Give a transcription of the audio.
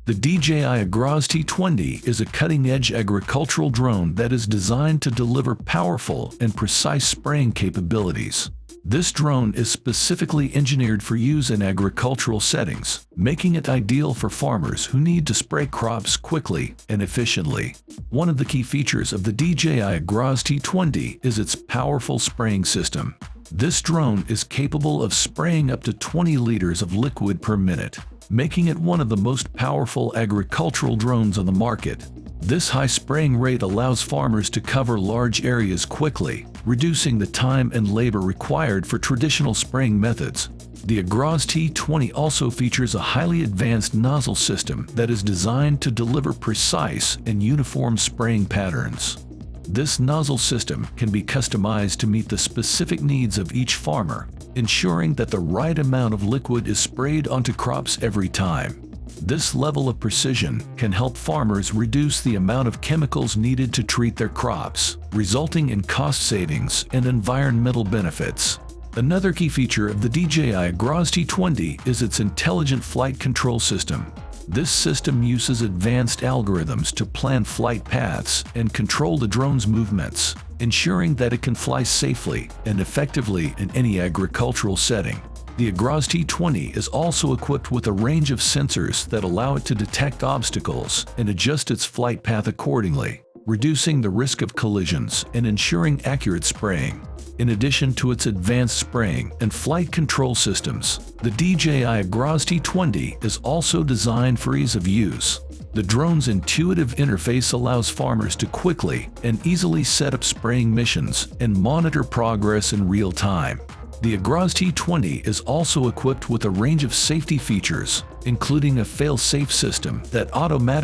The DJI Agras T20 is a cutting-edge agricultural drone that is designed to deliver powerful and precise spraying capabilities. This drone is specifically engineered for use in agricultural settings, making it ideal for farmers who need to spray crops quickly and efficiently. One of the key features of the DJI Agras T20 is its powerful spraying system. This drone is capable of spraying up to 20 liters of liquid per minute, making it one of the most powerful agricultural drones on the market. This high spraying rate allows farmers to cover large areas quickly, reducing the time and labor required for traditional spraying methods. The Agras T20 also features a highly advanced nozzle system that is designed to deliver precise and uniform spraying patterns. This nozzle system can be customized to meet the specific needs of each farmer, ensuring that the right amount of liquid is sprayed onto crops every time. This level of precision can help farmers reduce the amount of chemicals needed to treat their crops, resulting in cost savings and environmental benefits. Another key feature of the DJI Agras T20 is its intelligent flight control system. This system uses advanced algorithms to plan flight paths and control the drone's movements, ensuring that it can fly safely and effectively in any agricultural setting. The Agras T20 is also equipped with a range of sensors that allow it to detect obstacles and adjust its flight path accordingly, reducing the risk of collisions and ensuring accurate spraying. In addition to its advanced spraying and flight control systems, the DJI Agras T20 is also designed for ease of use. The drone's intuitive interface allows farmers to quickly and easily set up spraying missions and monitor progress in real time. The Agras T20 is also equipped with a range of safety features, including a fail-safe system that automatically